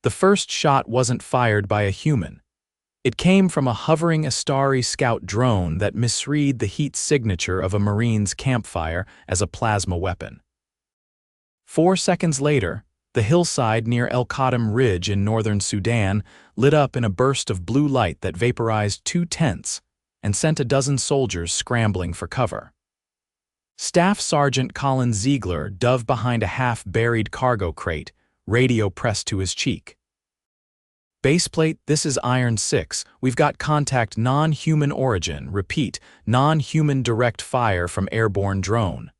The first shot wasn't fired by a human. It came from a hovering Estari scout drone that misread the heat signature of a Marine's campfire as a plasma weapon. 4 seconds later, the hillside near El Khadim Ridge in northern Sudan lit up in a burst of blue light that vaporized 2 tents and sent a dozen soldiers scrambling for cover. Staff Sergeant Colin Ziegler dove behind a half-buried cargo crate, radio pressed to his cheek. "Baseplate, this is Iron 6. We've got contact non-human origin. Repeat, non-human direct fire from airborne drone.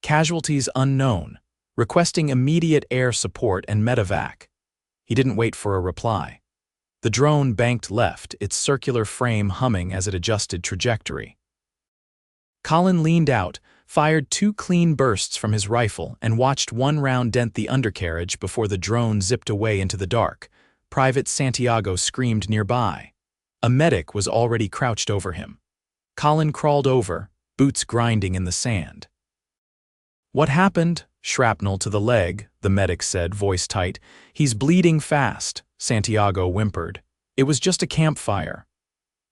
Casualties unknown. Requesting immediate air support and medevac." He didn't wait for a reply. The drone banked left, its circular frame humming as it adjusted trajectory. Colin leaned out, fired 2 clean bursts from his rifle, and watched one round dent the undercarriage before the drone zipped away into the dark. Private Santiago screamed nearby. A medic was already crouched over him. Colin crawled over, boots grinding in the sand. "What happened?" "Shrapnel to the leg," the medic said, voice tight. "He's bleeding fast," Santiago whimpered. "It was just a campfire."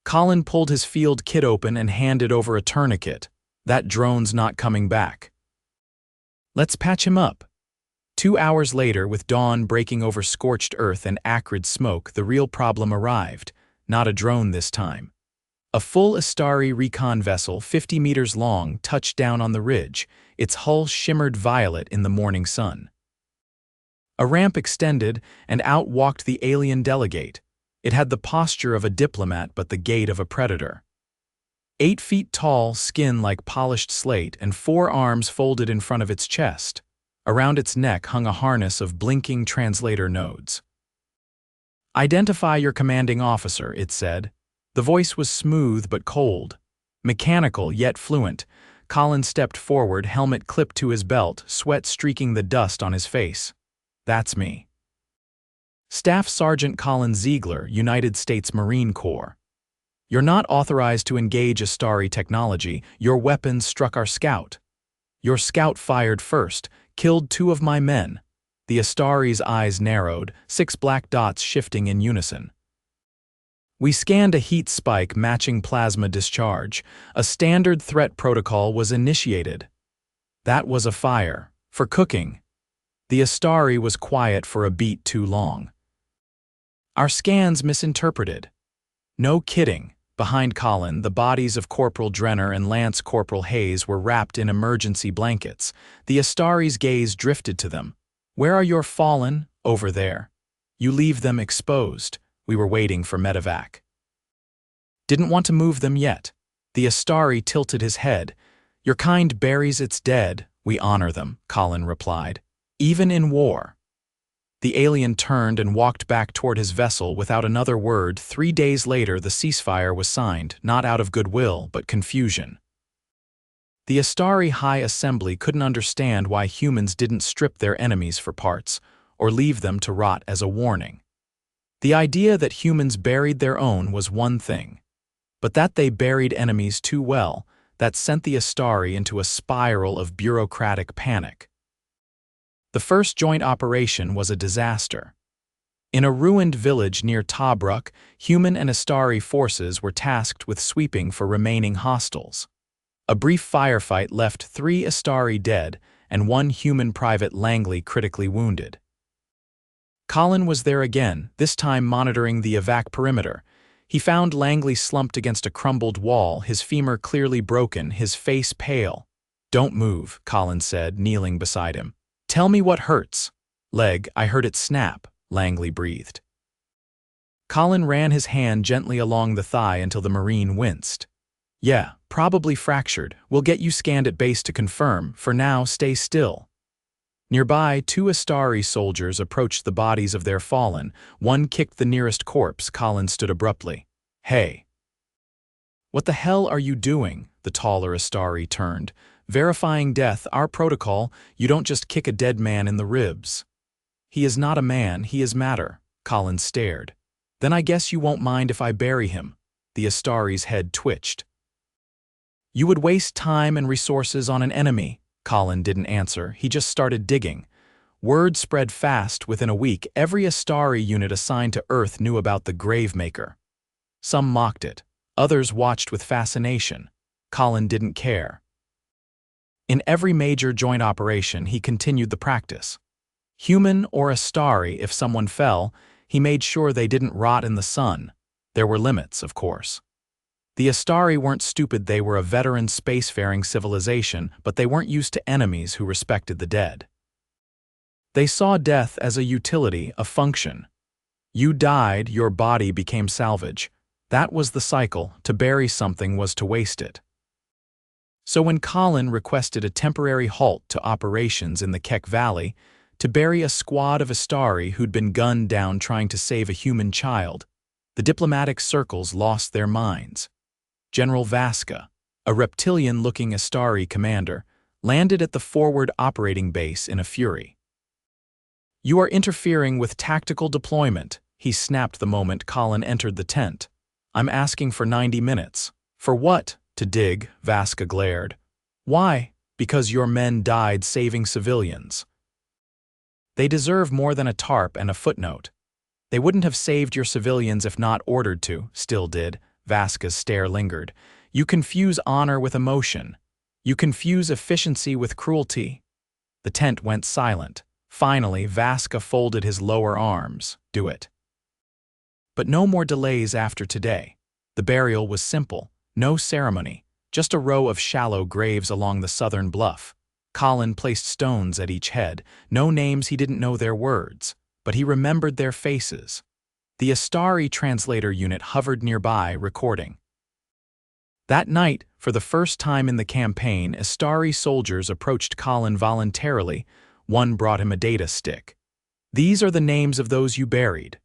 Colin pulled his field kit open and handed over a tourniquet. "That drone's not coming back." "Let's patch him up." 2 hours later, with dawn breaking over scorched earth and acrid smoke, the real problem arrived. Not a drone this time. A full Estari recon vessel, 50 meters long, touched down on the ridge. Its hull shimmered violet in the morning sun. A ramp extended, and out walked the alien delegate. It had the posture of a diplomat but the gait of a predator. 8 feet tall, skin like polished slate, and 4 arms folded in front of its chest. Around its neck hung a harness of blinking translator nodes. "Identify your commanding officer," it said. The voice was smooth but cold. Mechanical yet fluent, Colin stepped forward, helmet clipped to his belt, sweat streaking the dust on his face. "That's me." Staff Sergeant Colin Ziegler, United States Marine Corps. "You're not authorized to engage Estari technology. Your weapons struck our scout." "Your scout fired first, killed 2 of my men." The Estari's eyes narrowed, 6 black dots shifting in unison. "We scanned a heat spike matching plasma discharge. A standard threat protocol was initiated." "That was a fire. For cooking." The Estari was quiet for a beat too long. "Our scans misinterpreted." "No kidding." Behind Colin, the bodies of Corporal Drenner and Lance Corporal Hayes were wrapped in emergency blankets. The Estari's gaze drifted to them. "Where are your fallen?" "Over there." "You leave them exposed." "We were waiting for medevac." "Didn't want to move them yet." The Estari tilted his head. "Your kind buries its dead." "We honor them," Colin replied. "Even in war." The alien turned and walked back toward his vessel without another word. 3 days later, the ceasefire was signed, not out of goodwill, but confusion. The Estari High Assembly couldn't understand why humans didn't strip their enemies for parts, or leave them to rot as a warning. The idea that humans buried their own was one thing, but that they buried enemies too well, that sent the Estari into a spiral of bureaucratic panic. The first joint operation was a disaster. In a ruined village near Tobruk, human and Estari forces were tasked with sweeping for remaining hostiles. A brief firefight left 3 Estari dead and 1 human private Langley critically wounded. Colin was there again, this time monitoring the evac perimeter. He found Langley slumped against a crumbled wall, his femur clearly broken, his face pale. "Don't move," Colin said, kneeling beside him. "Tell me what hurts." "Leg, I heard it snap," Langley breathed. Colin ran his hand gently along the thigh until the Marine winced. "Yeah, probably fractured. We'll get you scanned at base to confirm. For now, stay still." Nearby, 2 Estari soldiers approached the bodies of their fallen. One kicked the nearest corpse. Colin stood abruptly. "Hey." "What the hell are you doing?" The taller Estari turned. "Verifying death, our protocol. You don't just kick a dead man in the ribs." "He is not a man, he is matter." Colin stared. "Then I guess you won't mind if I bury him." The Estari's head twitched. "You would waste time and resources on an enemy." Colin didn't answer, he just started digging. Word spread fast. Within a week, every Estari unit assigned to Earth knew about the Gravemaker. Some mocked it. Others watched with fascination. Colin didn't care. In every major joint operation, he continued the practice. Human or Estari, if someone fell, he made sure they didn't rot in the sun. There were limits, of course. The Estari weren't stupid. They were a veteran spacefaring civilization, but they weren't used to enemies who respected the dead. They saw death as a utility, a function. You died, your body became salvage. That was the cycle. To bury something was to waste it. So when Colin requested a temporary halt to operations in the Keck Valley to bury a squad of Estari who'd been gunned down trying to save a human child, the diplomatic circles lost their minds. General Vasca, a reptilian-looking Estari commander, landed at the forward operating base in a fury. "You are interfering with tactical deployment," he snapped the moment Colin entered the tent. "I'm asking for 90 minutes. For what? To dig," Vasca glared. "Why? Because your men died saving civilians. They deserve more than a tarp and a footnote. They wouldn't have saved your civilians if not ordered to," still did. Vasca's stare lingered. "You confuse honor with emotion. You confuse efficiency with cruelty." The tent went silent. Finally, Vasca folded his lower arms. "Do it." But no more delays after today. The burial was simple. No ceremony, just a row of shallow graves along the southern bluff. Colin placed stones at each head. No names, he didn't know their words, but he remembered their faces. The Estari translator unit hovered nearby, recording. That night, for the first time in the campaign, Estari soldiers approached Colin voluntarily. One brought him a data stick. "These are the names of those you buried."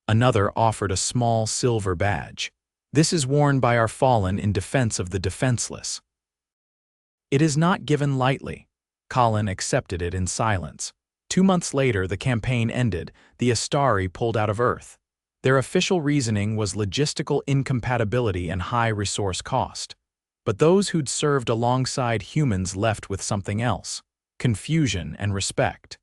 Another offered a small silver badge. "This is worn by our fallen in defense of the defenseless." It is not given lightly. Colin accepted it in silence. 2 months later, the campaign ended. The Estari pulled out of Earth. Their official reasoning was logistical incompatibility and high resource cost. But those who'd served alongside humans left with something else: confusion and respect.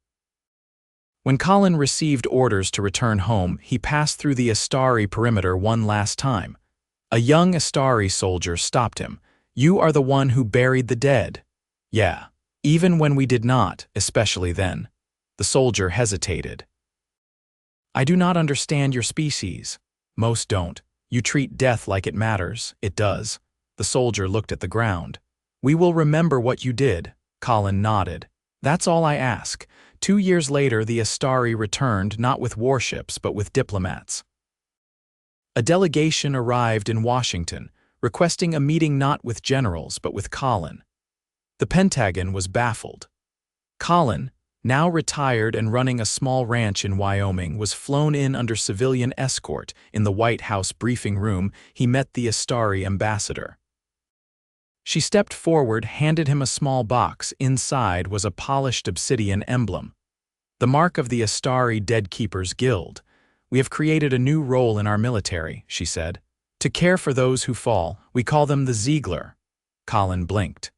When Colin received orders to return home, he passed through the Estari perimeter one last time. A young Estari soldier stopped him. "You are the one who buried the dead." "Yeah, even when we did not, especially then." The soldier hesitated. "I do not understand your species." "Most don't. You treat death like it matters." "It does." The soldier looked at the ground. "We will remember what you did." Colin nodded. "That's all I ask." 2 years later, the Estari returned, not with warships, but with diplomats. A delegation arrived in Washington, requesting a meeting not with generals, but with Colin. The Pentagon was baffled. Colin, now retired and running a small ranch in Wyoming, was flown in under civilian escort. In the White House briefing room, he met the Estari ambassador. She stepped forward, handed him a small box. Inside was a polished obsidian emblem. "The mark of the Estari Dead Keepers Guild. We have created a new role in our military," she said. "To care for those who fall. We call them the Ziegler." Colin blinked.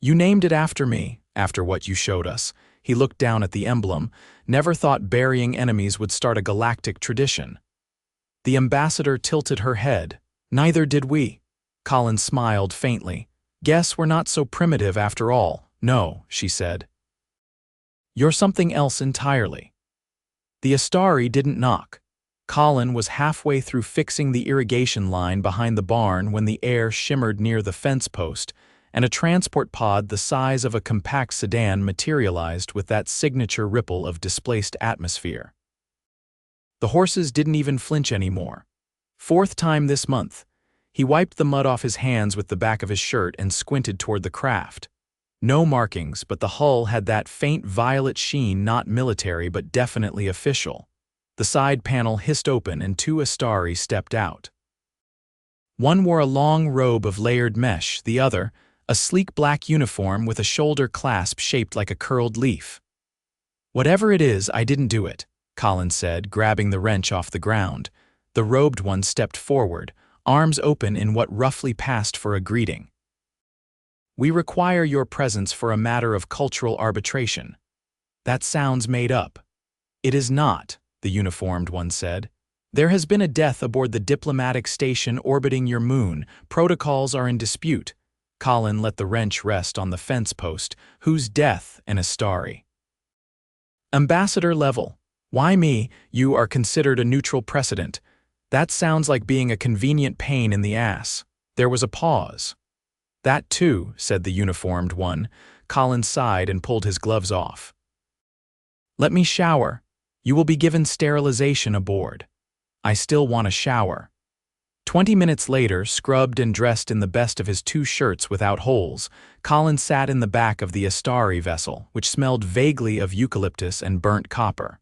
"You named it after me, after what you showed us." He looked down at the emblem. "Never thought burying enemies would start a galactic tradition." The ambassador tilted her head. "Neither did we." Colin smiled faintly. "Guess we're not so primitive after all." "No," she said. "You're something else entirely." The Estari didn't knock. Colin was halfway through fixing the irrigation line behind the barn when the air shimmered near the fence post, and a transport pod the size of a compact sedan materialized with that signature ripple of displaced atmosphere. The horses didn't even flinch anymore. 4th time this month. He wiped the mud off his hands with the back of his shirt and squinted toward the craft. No markings, but the hull had that faint violet sheen, not military but definitely official. The side panel hissed open and 2 Estari stepped out. One wore a long robe of layered mesh, the other, a sleek black uniform with a shoulder clasp shaped like a curled leaf. "Whatever it is, I didn't do it," Colin said, grabbing the wrench off the ground. The robed one stepped forward, arms open in what roughly passed for a greeting. "We require your presence for a matter of cultural arbitration." That sounds made up. It is not, the uniformed one said. There has been a death aboard the diplomatic station orbiting your moon. Protocols are in dispute. Colin let the wrench rest on the fence post. Whose death and Estari? Ambassador level. Why me? You are considered a neutral precedent. That sounds like being a convenient pain in the ass. There was a pause. That too, said the uniformed one. Colin sighed and pulled his gloves off. Let me shower. You will be given sterilization aboard. I still want a shower. 20 minutes later, scrubbed and dressed in the best of his 2 shirts without holes, Colin sat in the back of the Estari vessel, which smelled vaguely of eucalyptus and burnt copper.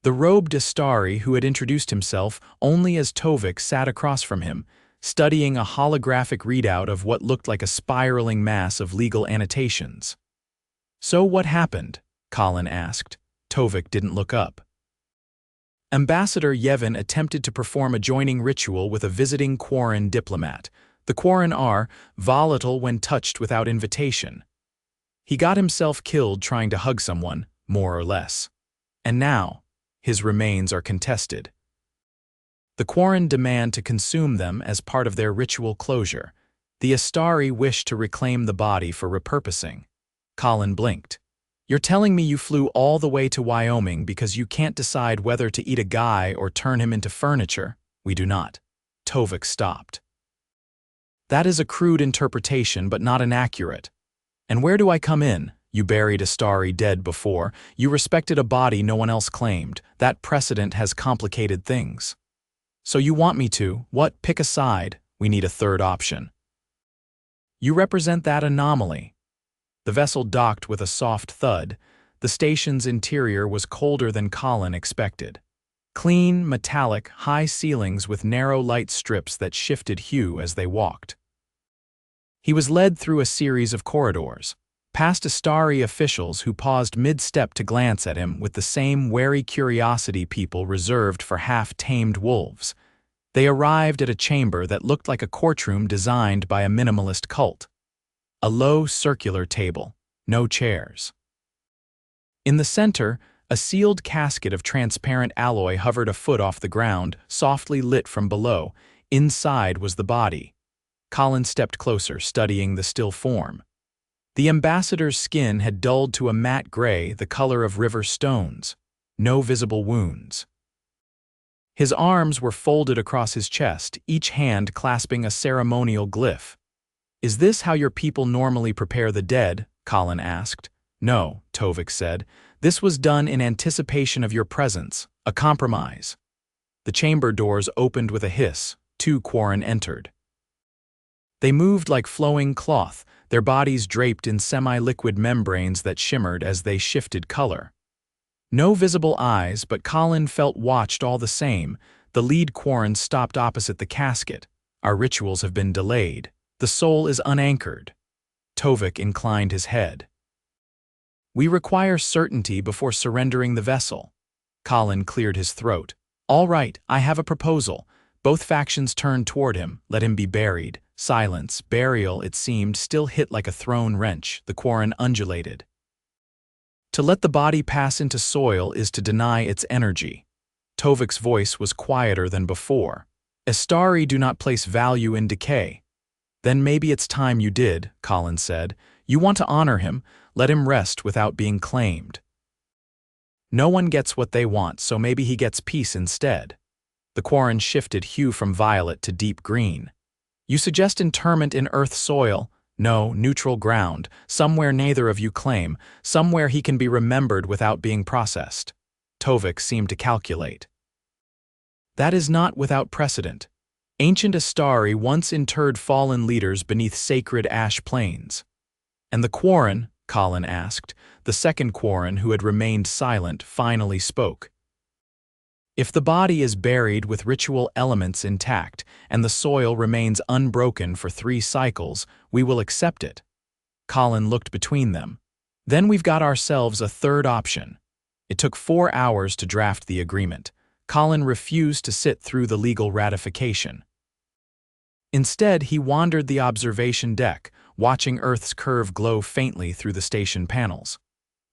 The robed Estari, who had introduced himself only as Tovik, sat across from him, studying a holographic readout of what looked like a spiraling mass of legal annotations. So what happened? Colin asked. Tovik didn't look up. Ambassador Yevon attempted to perform a joining ritual with a visiting Quarren diplomat. The Quarren are volatile when touched without invitation. He got himself killed trying to hug someone, more or less. And now, his remains are contested. The Quarren demand to consume them as part of their ritual closure. The Estari wish to reclaim the body for repurposing. Colin blinked. You're telling me you flew all the way to Wyoming because you can't decide whether to eat a guy or turn him into furniture? We do not. Tovik stopped. That is a crude interpretation, but not inaccurate. And where do I come in? You buried Estari dead before. You respected a body no one else claimed. That precedent has complicated things. So you want me to, what, pick a side? We need a third option. You represent that anomaly. The vessel docked with a soft thud. The station's interior was colder than Colin expected. Clean, metallic, high ceilings with narrow light strips that shifted hue as they walked. He was led through a series of corridors, past Estari officials who paused mid-step to glance at him with the same wary curiosity people reserved for half-tamed wolves. They arrived at a chamber that looked like a courtroom designed by a minimalist cult. A low, circular table, no chairs. In the center, a sealed casket of transparent alloy hovered a foot off the ground, softly lit from below. Inside was the body. Colin stepped closer, studying the still form. The ambassador's skin had dulled to a matte gray, the color of river stones. No visible wounds. His arms were folded across his chest, each hand clasping a ceremonial glyph. Is this how your people normally prepare the dead? Colin asked. No, Tovik said. This was done in anticipation of your presence, a compromise. The chamber doors opened with a hiss. 2 Quarren entered. They moved like flowing cloth, their bodies draped in semi-liquid membranes that shimmered as they shifted color. No visible eyes, but Colin felt watched all the same. The lead Quarren stopped opposite the casket. Our rituals have been delayed. The soul is unanchored. Tovik inclined his head. We require certainty before surrendering the vessel. Colin cleared his throat. All right, I have a proposal. Both factions turned toward him. Let him be buried. Silence. Burial, it seemed, still hit like a thrown wrench. The Quarren undulated. To let the body pass into soil is to deny its energy. Tovik's voice was quieter than before. Estari do not place value in decay. Then maybe it's time you did, Colin said. You want to honor him, let him rest without being claimed. No one gets what they want, so maybe he gets peace instead. The Quarren shifted hue from violet to deep green. You suggest interment in earth soil? No, neutral ground, somewhere neither of you claim, somewhere he can be remembered without being processed. Tovik seemed to calculate. That is not without precedent. Ancient Estari once interred fallen leaders beneath sacred ash plains. And the Quarren, Colin asked, the second Quarren who had remained silent, finally spoke. If the body is buried with ritual elements intact and the soil remains unbroken for 3 cycles, we will accept it. Colin looked between them. Then we've got ourselves a third option. It took 4 hours to draft the agreement. Colin refused to sit through the legal ratification. Instead, he wandered the observation deck, watching Earth's curve glow faintly through the station panels.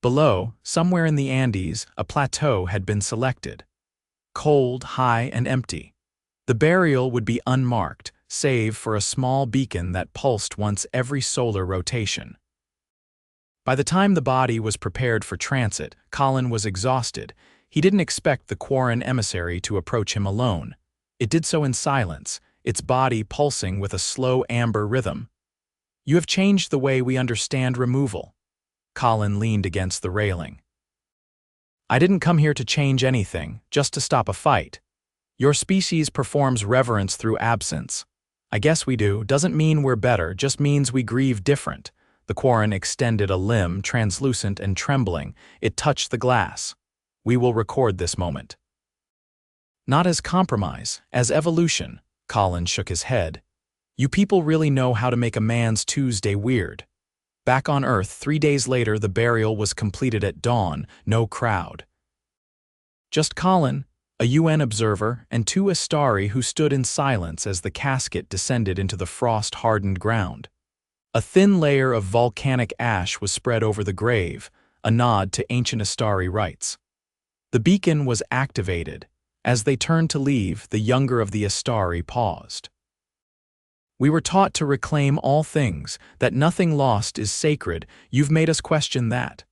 Below, somewhere in the Andes, a plateau had been selected. Cold, high, and empty. The burial would be unmarked, save for a small beacon that pulsed once every solar rotation. By the time the body was prepared for transit, Colin was exhausted. He didn't expect the Quarren emissary to approach him alone. It did so in silence, its body pulsing with a slow amber rhythm. "You have changed the way we understand removal." Colin leaned against the railing. "I didn't come here to change anything, just to stop a fight. Your species performs reverence through absence. I guess we do, doesn't mean we're better, just means we grieve different." The Quarren extended a limb, translucent and trembling. It touched the glass. "We will record this moment." "Not as compromise, as evolution." Colin shook his head. "You people really know how to make a man's Tuesday weird." Back on Earth, 3 days later, the burial was completed at dawn, no crowd. Just Colin, a UN observer, and 2 Estari who stood in silence as the casket descended into the frost-hardened ground. A thin layer of volcanic ash was spread over the grave, a nod to ancient Estari rites. The beacon was activated. As they turned to leave, the younger of the Estari paused. "We were taught to reclaim all things, that nothing lost is sacred. You've made us question that."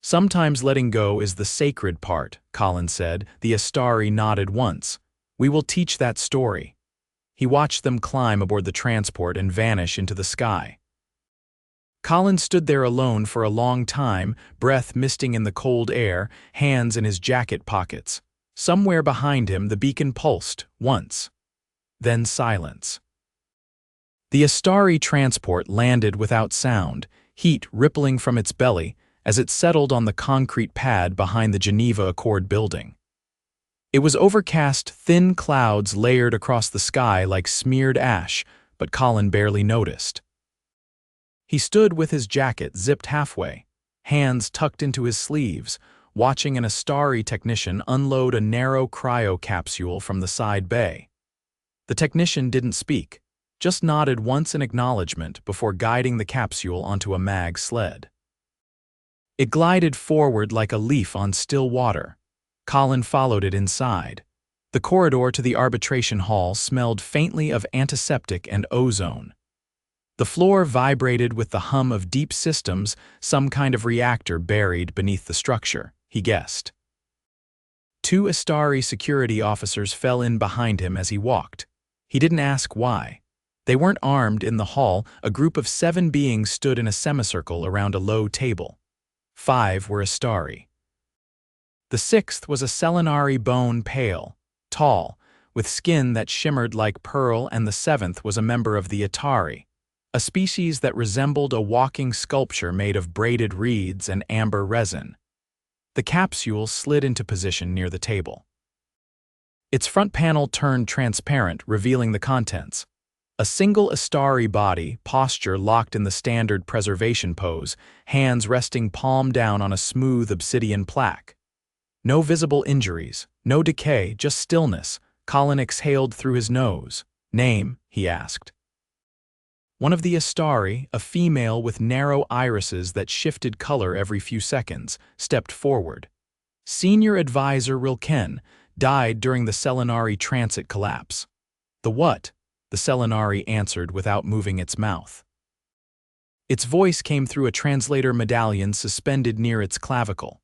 "Sometimes letting go is the sacred part," Colin said. The Estari nodded once. "We will teach that story." He watched them climb aboard the transport and vanish into the sky. Colin stood there alone for a long time, breath misting in the cold air, hands in his jacket pockets. Somewhere behind him the beacon pulsed, once. Then silence. The Estari transport landed without sound, heat rippling from its belly as it settled on the concrete pad behind the Geneva Accord building. It was overcast, thin clouds layered across the sky like smeared ash, but Colin barely noticed. He stood with his jacket zipped halfway, hands tucked into his sleeves, watching an Estari technician unload a narrow cryo capsule from the side bay. The technician didn't speak, just nodded once in acknowledgement before guiding the capsule onto a mag sled. It glided forward like a leaf on still water. Colin followed it inside. The corridor to the arbitration hall smelled faintly of antiseptic and ozone. The floor vibrated with the hum of deep systems, some kind of reactor buried beneath the structure, he guessed. 2 Estari security officers fell in behind him as he walked. He didn't ask why. They weren't armed in the hall. A group of 7 beings stood in a semicircle around a low table. 5 were Estari. The 6th was a Selenari bone pale, tall, with skin that shimmered like pearl, and the 7th was a member of the Estari, a species that resembled a walking sculpture made of braided reeds and amber resin. The capsule slid into position near the table. Its front panel turned transparent, revealing the contents. A single Estari body, posture locked in the standard preservation pose, hands resting palm down on a smooth obsidian plaque. No visible injuries, no decay, just stillness. Colin exhaled through his nose. "Name?" he asked. One of the Estari, a female with narrow irises that shifted color every few seconds, stepped forward. "Senior Advisor Rilken, died during the Selenari transit collapse." "The what?" the Selenari answered without moving its mouth. Its voice came through a translator medallion suspended near its clavicle.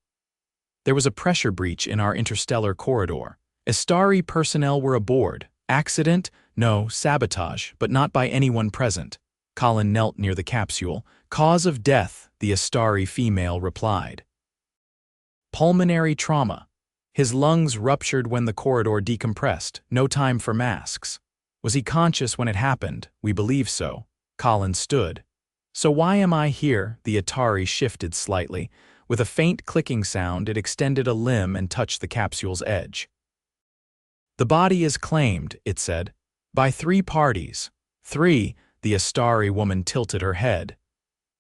"There was a pressure breach in our interstellar corridor. Estari personnel were aboard. Accident? No, sabotage, but not by anyone present." Colin knelt near the capsule. "Cause of death," the Estari female replied. "Pulmonary trauma. His lungs ruptured when the corridor decompressed. No time for masks." "Was he conscious when it happened?" "We believe so." Colin stood. "So why am I here?" The Estari shifted slightly. With a faint clicking sound, it extended a limb and touched the capsule's edge. "The body is claimed," it said, "by 3 parties. 3, the Estari woman tilted her head.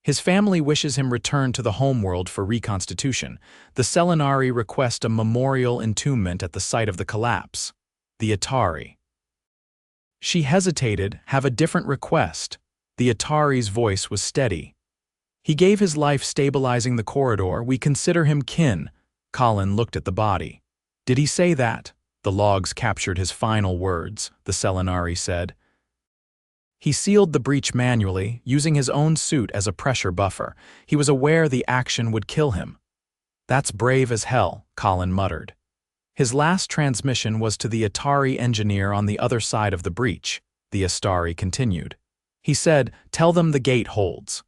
"His family wishes him returned to the homeworld for reconstitution. The Selenari request a memorial entombment at the site of the collapse." The Estari. She hesitated. "Have a different request." The Atari's voice was steady. He gave his life stabilizing the corridor. We consider him kin. Colin looked at the body. Did he say that? The logs captured his final words, the Selenari said. He sealed the breach manually, using his own suit as a pressure buffer. He was aware the action would kill him. That's brave as hell, Colin muttered. His last transmission was to the Estari engineer on the other side of the breach, the Estari continued. He said, "Tell them the gate holds."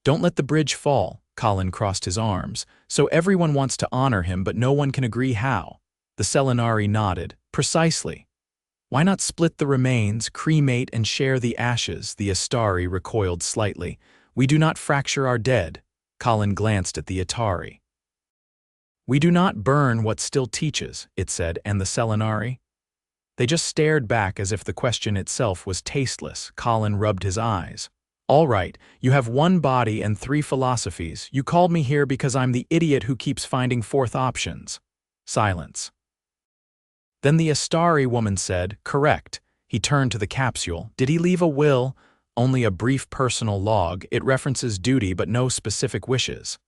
"Don't let the bridge fall," Colin crossed his arms. "So everyone wants to honor him, but no one can agree how." The Selenari nodded. "Precisely. Why not split the remains, cremate and share the ashes?" The Estari recoiled slightly. "We do not fracture our dead." Colin glanced at the Estari. "We do not burn what still teaches," it said, and the Selenari? They just stared back as if the question itself was tasteless. Colin rubbed his eyes. "All right, you have one body and three philosophies. You called me here because I'm the idiot who keeps finding fourth options." Silence. Then the Estari woman said, "Correct." He turned to the capsule. "Did he leave a will?" "Only a brief personal log. It references duty but no specific wishes."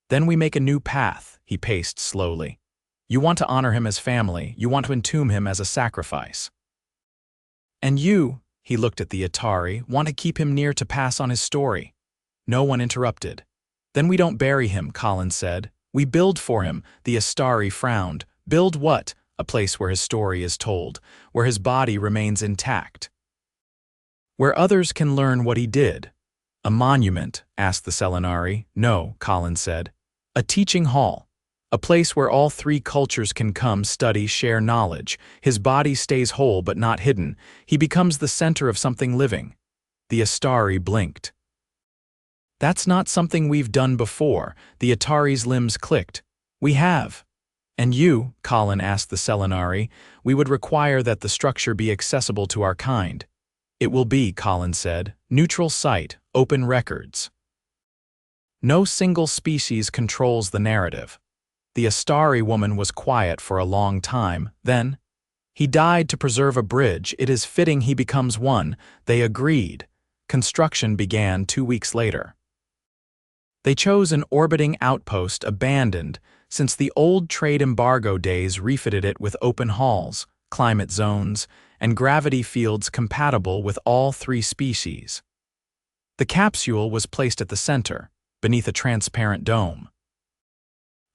"Then we make a new path," he paced slowly. "You want to honor him as family. You want to entomb him as a sacrifice. And you," he looked at the Estari, "want to keep him near to pass on his story." No one interrupted. "Then we don't bury him," Colin said. "We build for him." The Estari frowned. "Build what?" "A place where his story is told, where his body remains intact. Where others can learn what he did." "A monument?" asked the Selenari. "No," Colin said. "A teaching hall. A place where all three cultures can come, study, share knowledge. His body stays whole but not hidden. He becomes the center of something living." The Estari blinked. "That's not something we've done before." The Atari's limbs clicked. "We have." "And you?" Colin asked the Selenari. "We would require that the structure be accessible to our kind." "It will be," Colin said. "Neutral site, open records. No single species controls the narrative." The Estari woman was quiet for a long time. Then, "He died to preserve a bridge. It is fitting he becomes one." They agreed. Construction began 2 weeks later. They chose an orbiting outpost abandoned since the old trade embargo days, refitted it with open halls, climate zones, and gravity fields compatible with all three species. The capsule was placed at the center, beneath a transparent dome.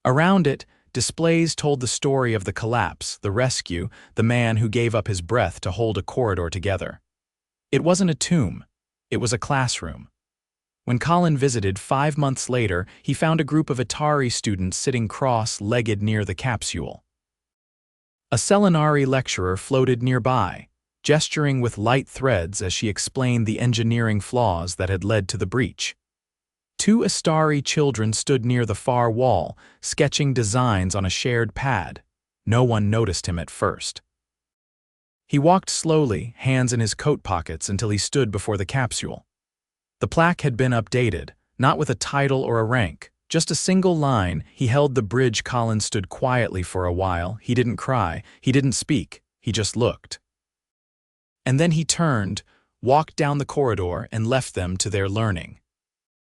Around it, displays told the story of the collapse, the rescue, the man who gave up his breath to hold a corridor together. It wasn't a tomb. It was a classroom. When Colin visited 5 months later, he found a group of Estari students sitting cross-legged near the capsule. A Selenari lecturer floated nearby, gesturing with light threads as she explained the engineering flaws that had led to the breach. 2 Estari children stood near the far wall, sketching designs on a shared pad. No one noticed him at first. He walked slowly, hands in his coat pockets, until he stood before the capsule. The plaque had been updated, not with a title or a rank, just a single line. He held the bridge. Colin stood quietly for a while. He didn't cry, he didn't speak, he just looked. And then he turned, walked down the corridor, and left them to their learning.